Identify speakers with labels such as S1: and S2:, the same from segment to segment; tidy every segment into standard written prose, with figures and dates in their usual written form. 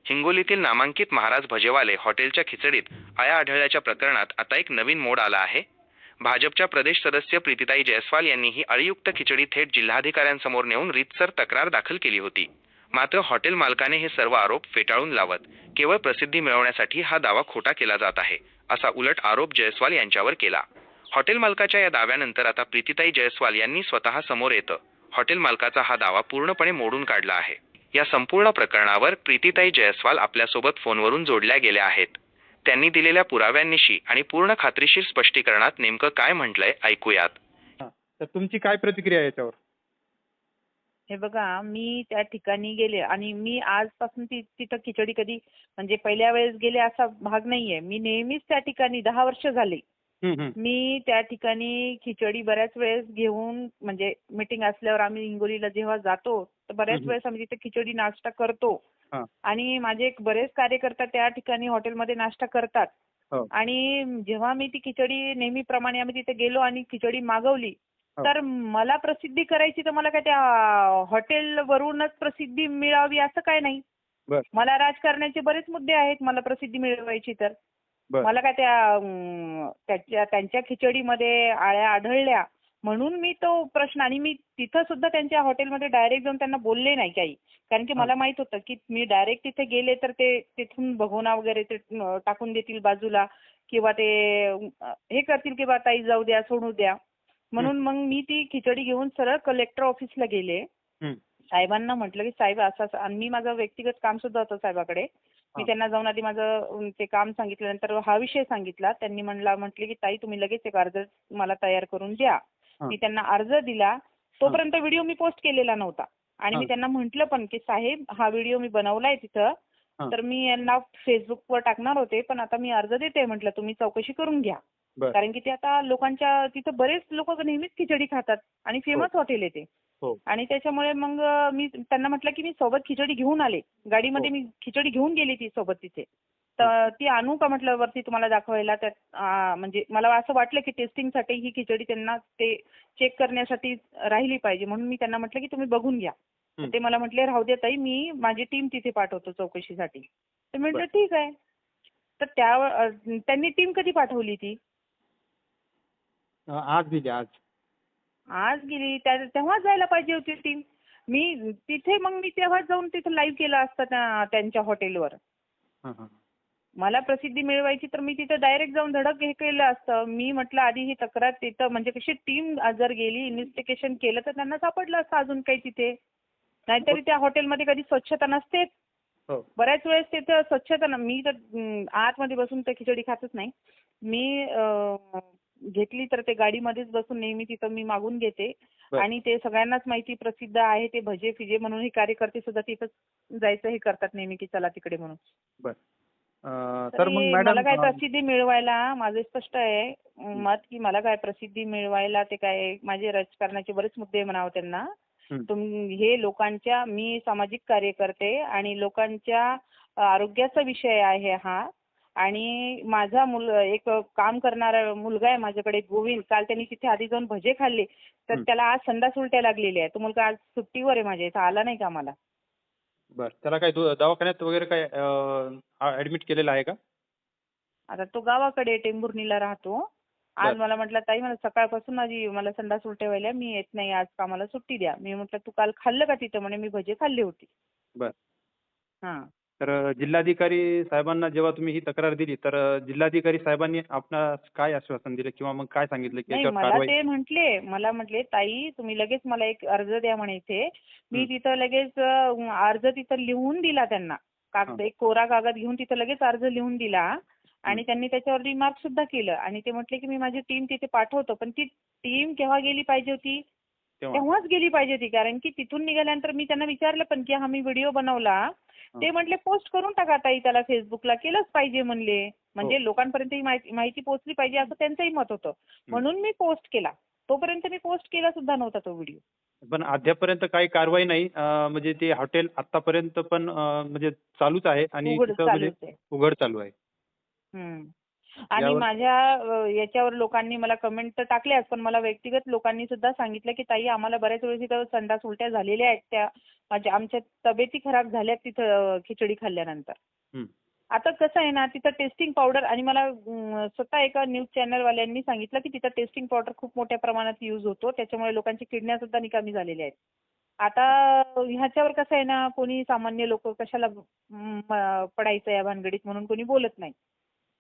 S1: हिंगोलीतील नामांकित महाराज भजेवाले हॉटेलच्या खिचडीत आळ्या आढळल्याच्या प्रकरणात आता एक नवीन मोड आला आहे. भाजपच्या प्रदेश सदस्य प्रीतीताई जयस्वाल यांनी ही अळीयुक्त खिचडी थेट जिल्हाधिकाऱ्यांसमोर नेऊन रीतसर तक्रार दाखल केली होती. मात्र हॉटेल मालकाने हे सर्व आरोप फेटाळून लावत केवळ प्रसिद्धी मिळवण्यासाठी हा दावा खोटा केला जात आहे असा उलट आरोप जयस्वाल यांच्यावर केला. हॉटेल मालकाच्या या दाव्यानंतर आता प्रीतीताई जयस्वाल यांनी स्वतः समोर येतं हॉटेल मालकाचा हा दावा पूर्णपणे मोडून काढला आहे. या संपूर्ण प्रकरणावर प्रीतीताई जयस्वाल आपल्यासोबत फोनवरून जोडल्या गेल्या आहेत. त्यांनी दिलेल्या पुराव्यांनिशी आणि पूर्ण खात्रीशीर स्पष्टीकरणात नेमकं काय म्हटलंय ऐकूयात.
S2: तर तुमची काय प्रतिक्रिया आहे याच्यावर?
S3: हे बघा, मी त्या ठिकाणी गेले आणि मी आजपासून तिथं खिचडी कधी म्हणजे पहिल्या वेळेस गेले असा भाग नाहीये. मी नेहमीच त्या ठिकाणी 10 वर्ष झाली. मी त्या ठिकाणी खिचडी बऱ्याच वेळेस घेऊन म्हणजे मीटिंग असल्यावर आम्ही हिंगोलीला जेव्हा जातो तर बऱ्याच वेळेस आम्ही तिथे खिचडी नाश्ता करतो. आणि माझे एक बरेच कार्यकर्ता त्या ठिकाणी हॉटेलमध्ये नाश्ता करतात. आणि जेव्हा मी ती खिचडी नेहमीप्रमाणे आम्ही तिथे गेलो आणि खिचडी मागवली तर मला प्रसिद्धी करायची तर मला काय त्या हॉटेलवरूनच प्रसिद्धी मिळावी असं काय नाही. मला राजकारणाचे बरेच मुद्दे आहेत मला प्रसिद्धी मिळवायची तर. मला काय त्यांच्या खिचडीमध्ये आळ्या आढळल्या म्हणून मी तो प्रश्न आणि मी तिथं सुद्धा त्यांच्या हॉटेलमध्ये डायरेक्ट जाऊन त्यांना बोलले नाही काही. कारण की मला माहित होतं की मी डायरेक्ट तिथे गेले तर ते तिथून भगोना वगैरे ते टाकून देतील बाजूला किंवा ते हे करतील की बा ताई जाऊ द्या सोडू द्या. म्हणून मग मी ती खिचडी घेऊन सरळ कलेक्टर ऑफिसला गेले. साहेबांना म्हटलं की साहेब असं आणि मी माझं व्यक्तिगत काम सुद्धा होतं साहेबाकडे. मी त्यांना जाऊन आधी माझं ते काम सांगितल्यानंतर हा विषय सांगितला. त्यांनी म्हटले की ताई तुम्ही लगेच एक अर्ज मला तयार करून द्या. मी त्यांना अर्ज दिला. तोपर्यंत व्हिडिओ मी पोस्ट केलेला नव्हता आणि मी त्यांना म्हटलं पण की साहेब हा व्हिडिओ मी बनवलाय तिथं तर मी यांना फेसबुकवर टाकणार होते पण आता मी अर्ज देते म्हटलं तुम्ही चौकशी करून घ्या. कारण की ते आता लोकांच्या तिथं बरेच लोक नेहमीच खिचडी खातात आणि फेमस हॉटेल आहे ते. आणि त्याच्यामुळे मग मी त्यांना म्हटलं की मी सोबत खिचडी घेऊन आले. गाडीमध्ये मी खिचडी घेऊन गेली ती सोबत तिथे. तर ती आणू का म्हटलं वरती तुम्हाला दाखवायला. म्हणजे मला असं वाटलं की टेस्टिंगसाठी ही खिचडी त्यांना ते चेक करण्यासाठी राहिली पाहिजे म्हणून मी त्यांना म्हटलं की तुम्ही बघून घ्या. ते मला म्हटले राहू दे ताई मी माझी टीम तिथे पाठवतो चौकशीसाठी. तर म्हटलं ठीक आहे. तर त्यांनी टीम कधी पाठवली ती?
S2: आज दिली
S3: आज गेली तेव्हाच जायला पाहिजे होती टीम. मी तिथे मग मी तेव्हाच जाऊन तिथे लाईव्ह केलं असतं त्यांच्या हॉटेलवर. मला प्रसिद्धी मिळवायची तर मी तिथे डायरेक्ट जाऊन धडक हे केलं असतं. मी म्हटलं आधी ही तक्रार तिथं म्हणजे कशी टीम जर गेली इन्व्हेस्टिगेशन केलं तर त्यांना सापडलं असतं अजून काही तिथे. नाहीतरी त्या हॉटेलमध्ये कधी स्वच्छता नसतेच. बऱ्याच वेळेस तिथं स्वच्छता मी तर आतमध्ये बसून तर खिचडी खातच नाही. मी घेतली तर ते गाडीमध्येच बसून नेहमी तिथं मी मागून घेते. आणि ते सगळ्यांनाच माहिती प्रसिद्ध आहे ते भजे फिजे म्हणून हे कार्यकर्ते सुद्धा तिथं जायचं हे करतात नेहमी की चला तिकडे म्हणून. तर मला काय प्रसिद्धी मिळवायला माझे स्पष्ट आहे मत की मला काय प्रसिद्धी मिळवायला ते काय माझे राजकारणाचे बरेच मुद्दे म्हणावं त्यांना. हे लोकांच्या मी सामाजिक कार्यकर्ते आणि लोकांच्या आरोग्याचा विषय आहे हा. आणि माझा एक काम करणारा मुलगा आहे माझ्याकडे गोविंद. काल त्यांनी तिथे आधी जाऊन भजे खाल्ले तर त्याला आज संडास उलट्या लागलेली आहे. तो मुलगा आज सुट्टीवर आहे माझ्या इथं आला नाही कामाला.
S2: त्याला काय दवाखान्यात वगैरे काय ऍडमिट केलेलं आहे का?
S3: आता तो गावाकडे टेंभुर्णीला राहतो. आज मला म्हटलं ताई मला सकाळपासून मला संडास उलट्या व्हायला मी येत नाही आज कामाला सुट्टी द्या. मी म्हटलं तू काल खाल्लं का तिथं म्हणे मी भजे खाल्ली होती.
S2: तर जिल्हाधिकारी साहेबांना जेव्हा तुम्ही ही तक्रार दिली तर जिल्हाधिकारी साहेबांनी आपणास काय आश्वासन दिलं किंवा मग काय सांगितलं की याच्यावर कारवाई?
S3: मला म्हटले ताई तुम्ही लगेच मला एक अर्ज द्या म्हणे इथे. मी तिथं लगेच अर्ज तिथं लिहून दिला त्यांना. एक कोरा कागद घेऊन तिथं लगेच अर्ज लिहून दिला आणि त्यांनी त्याच्यावर रिमार्क सुद्धा केलं आणि ते म्हटले की मी माझी टीम तिथे पाठवतो. पण ती टीम केव्हा गेली पाहिजे होती? तेव्हाच गेली पाहिजे होती. कारण की तिथून निघाल्यानंतर मी त्यांना विचारलं पण की हा मी व्हिडिओ बनवला. ते म्हटले पोस्ट करून टाका ताई त्याला फेसबुकला केलंच पाहिजे म्हणले. म्हणजे लोकांपर्यंत ही माहिती पोहोचली पाहिजे असं त्यांचंही मत होतं. म्हणून मी पोस्ट केला. तोपर्यंत मी पोस्ट केला सुद्धा नव्हता तो व्हिडिओ.
S2: पण अद्यापर्यंत काही कारवाई नाही. म्हणजे ते हॉटेल आतापर्यंत पण म्हणजे चालूच आहे आणि उघड चालू आहे.
S3: आणि
S2: यावर
S3: माझ्या याच्यावर लोकांनी मला कमेंट तर टाकल्याच, पण मला व्यक्तिगत लोकांनी सुद्धा सांगितलं की ताई आम्हाला बऱ्याच वेळेस इथं संडास उलट्या झालेल्या आहेत, त्या आमच्या तब्येती खराब झाल्यात तिथं खिचडी खाल्ल्यानंतर.
S2: हं.
S3: आता कसं आहे ना, तिथं टेस्टिंग पावडर आणि मला स्वतः एका न्यूज चॅनलवाल्यांनी सांगितलं की तिथं टेस्टिंग पावडर खूप मोठ्या प्रमाणात यूज होतो, त्याच्यामुळे लोकांची किडन्या सुद्धा निकामी झालेल्या आहेत. आता ह्याच्यावर कसं आहे ना, कोणी सामान्य लोक कशाला पडायचं या भानगडीत म्हणून कोणी बोलत नाही.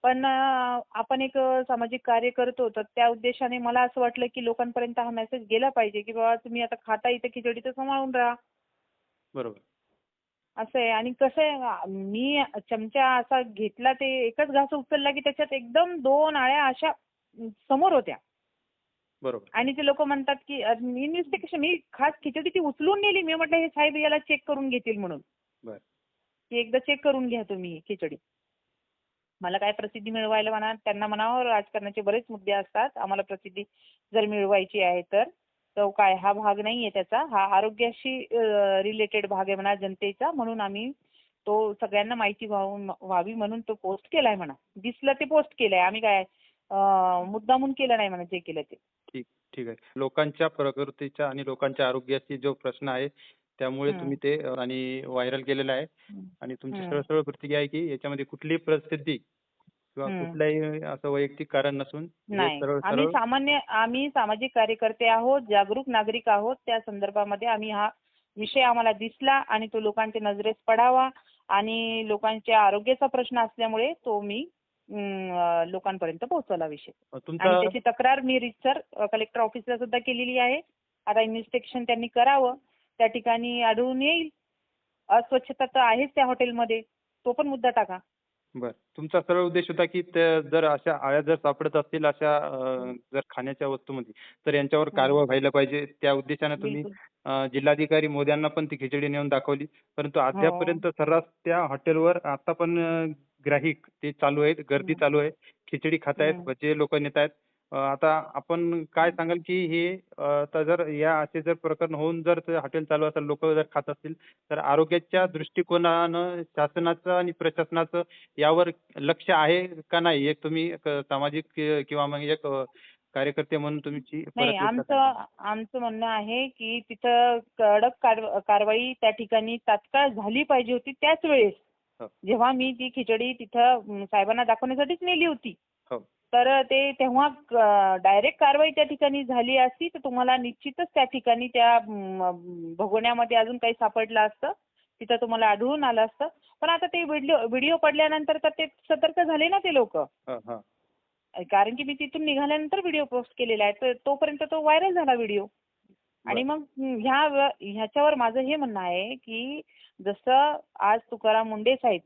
S3: पण आपण एक सामाजिक कार्य करतो, तर त्या उद्देशाने मला असं वाटलं की लोकांपर्यंत हा मेसेज गेला पाहिजे की बाबा तुम्ही आता खाता इथे खिचडी तर सांभाळून राहा.
S2: बरोबर.
S3: असं आहे. आणि कसं आहे, मी चमचा असा घेतला, ते एकच घास उचलला की त्याच्यात एकदम 2 आळ्या अशा समोर होत्या.
S2: बरोबर.
S3: आणि ते लोक म्हणतात की मी नुसते कसे, मी खास खिचडी ती उचलून नेली. मी म्हटलं हे साहेब याला चेक करून घेतील म्हणून,
S2: बरं.
S3: की एकदा चेक करून घ्या तुम्ही खिचडी. मला काय प्रसिद्धी मिळवायला म्हणा, त्यांना म्हणावं राजकारणाचे बरेच मुद्दे असतात, आम्हाला प्रसिद्धी जर मिळवायची आहे तर काय हा भाग नाहीये त्याचा, हा आरोग्याशी रिलेटेड भाग आहे म्हणा जनतेचा, म्हणून आम्ही तो सगळ्यांना माहिती व्हावी म्हणून तो पोस्ट केलाय म्हणा. दिसलं ते पोस्ट केलंय, आम्ही काय मुद्दामून केलं नाही म्हणा जे केलं ते.
S2: ठीक ठीक आहे. लोकांच्या प्रकृतीचा आणि लोकांच्या आरोग्याची जो प्रश्न आहे त्यामुळे
S3: हं.
S2: तुम्ही ते आणि व्हायरल केलेलं आहे आणि तुमची
S3: हं.
S2: सरळ प्रतिक्रिया आहे की याच्यामध्ये कुठलीही प्रसिद्धी किंवा
S3: हं.
S2: कुठलंही असं वैयक्तिक कारण नसून हे
S3: नाही.
S2: सरळ
S3: आम्ही
S2: सरळ
S3: आम्ही सामाजिक कार्यकर्ते आहोत, जागरूक नागरिक आहोत. त्या संदर्भामध्ये आम्ही हा विषय आम्हाला दिसला आणि तो लोकांच्या नजरेस पडावा आणि लोकांच्या आरोग्याचा प्रश्न असल्यामुळे तो मी लोकांपर्यंत पोहोचवला विषय. आणि
S2: तुमचा
S3: त्याची तक्रार मी रीतसर कलेक्टर ऑफिसला सुद्धा केलेली आहे. आता इन्व्हेस्टिगेशन त्यांनी करावं. त्या ठिकाणी आढळून येईल अस्वच्छता तर आहेच त्या हॉटेलमध्ये, तो पण मुद्दा टाका.
S2: बरं. तुमचा सरळ उद्देश होता की जर अशा आळ्या जर सापडत असतील अशा जर खाण्याच्या वस्तूमध्ये तर यांच्यावर कारवाई व्हायला पाहिजे. त्या उद्देशाने तुम्ही
S3: बिलकुल.
S2: जिल्हाधिकारी महोदयांना पण ती खिचडी नेऊन दाखवली. परंतु
S3: हो.
S2: अद्यापपर्यंत सर्रास त्या हॉटेलवर आता पण ग्राहक ते चालू आहेत, गर्दी
S3: हं.
S2: चालू आहे. खिचडी खातायत,
S3: हं.
S2: भजे लोकं नेतायत. आता आपण काय सांगाल की हे आता जर या असे जर प्रकरण होऊन जर ते हॉटेल चालू असेल, लोकं जर खात असतील तर आरोग्याच्या दृष्टिकोनानं शासनाचं आणि प्रशासनाचं यावर लक्ष आहे का नाही? एक तुम्ही एक सामाजिक किंवा मग एक कार्यकर्ते म्हणून तुमची
S3: नाही,
S2: प्रतिक्रिया काय आहे?
S3: आमचं म्हणणं आहे की तिथं कडक कारवाई त्या ठिकाणी तात्काळ झाली पाहिजे होती त्याच वेळेस.
S2: हो,
S3: जेव्हा मी ती खिचडी तिथं साहेबांना दाखवण्यासाठीच नेली होती.
S2: हो.
S3: तर ते तेव्हा डायरेक्ट कारवाई त्या ठिकाणी झाली असती तर तुम्हाला निश्चितच त्या ठिकाणी त्या भगोण्यामध्ये अजून काही सापडलं असतं. तिथं तुम्हाला आढळून आलं असतं. पण आता ते व्हिडिओ पडल्यानंतर तर ते सतर्क झाले ना ते लोकं.
S2: हां, हां.
S3: कारण की मी तिथून निघाल्यानंतर व्हिडिओ पोस्ट केलेला आहे. तर तोपर्यंत तो व्हायरल झाला व्हिडिओ. आणि
S2: बरं.
S3: मग ह्याच्यावर माझं हे म्हणणं आहे की जसं आज तुकाराम मुंडे साहेब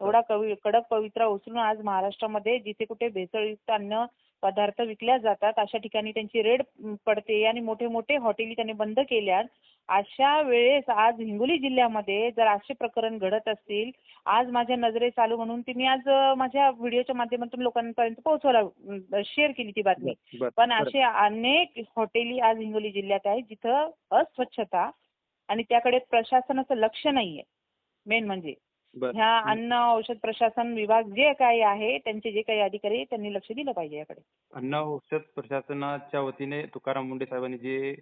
S3: एवढा कडक पवित्रा उचलून आज महाराष्ट्रामध्ये जिथे कुठे भेसळयुक्त अन्न पदार्थ विकल्या जातात अशा ठिकाणी त्यांची रेड पडते आणि मोठे मोठे हॉटेली त्यांनी बंद केल्यात. अशा वेळेस आज हिंगोली जिल्ह्यामध्ये जर असे प्रकरण घडत असतील, आज माझ्या नजरेस आलं म्हणून ते मी आज माझ्या व्हिडिओच्या माध्यमातून लोकांपर्यंत पोहोचवला, शेअर केली ती बातमी.
S2: बरं, बरं,
S3: पण
S2: बरं.
S3: असे अनेक हॉटेली आज हिंगोली जिल्ह्यात आहेत जिथं अस्वच्छता आणि त्याकडे प्रशासनाचं लक्ष नाहीये. मेन म्हणजे
S2: बरं.
S3: ह्या अन्न औषध प्रशासन विभाग जे काही आहे त्यांचे जे काही अधिकारी आहेत, त्यांनी लक्ष दिलं पाहिजे याकडे.
S2: अन्न औषध प्रशासनाच्या वतीने तुकाराम मुंडे साहेबांनी जे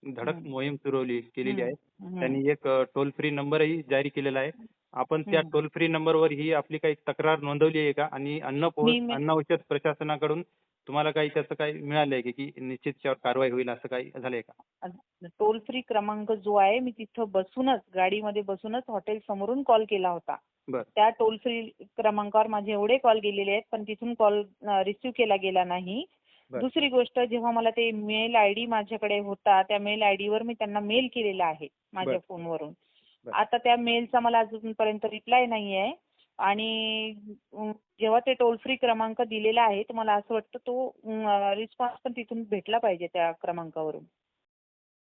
S2: धडक
S3: हं.
S2: मोहीम केलेली
S3: हं.
S2: आहे.
S3: हं.
S2: त्यांनी एक टोल फ्री नंबरही जारी केलेला आहे. आपण त्या
S3: हं.
S2: टोल फ्री नंबरवर ही आपली काही तक्रार नोंदवली आहे का? आणि
S3: मी
S2: अन्न औषध प्रशासनाकडून तुम्हाला काही त्याचं काही मिळालं आहे की निश्चित त्याच्यावर कारवाई होईल असं काही झालंय का?
S3: टोल फ्री क्रमांक जो आहे मी तिथं बसूनच गाडीमध्ये बसूनच हॉटेल समोरून कॉल केला होता.
S2: बरं.
S3: त्या टोल फ्री क्रमांकावर माझे एवढे कॉल गेलेले आहेत पण तिथून कॉल रिसिव्ह केला गेला नाही.
S2: बरं.
S3: दुसरी गोष्ट, जेव्हा मला ते मेल आयडी माझ्याकडे होता त्या मेल आयडीवर मी त्यांना मेल केलेला आहे माझ्या
S2: बरं.
S3: फोनवरून.
S2: बरं.
S3: आता त्या मेलचा मला अजूनपर्यंत रिप्लाय नाही आहे. आणि जेव्हा ते टोल फ्री क्रमांक दिलेला आहे तर मला असं वाटतं तो रिस्पॉन्स पण तिथून भेटला पाहिजे त्या क्रमांकावरून.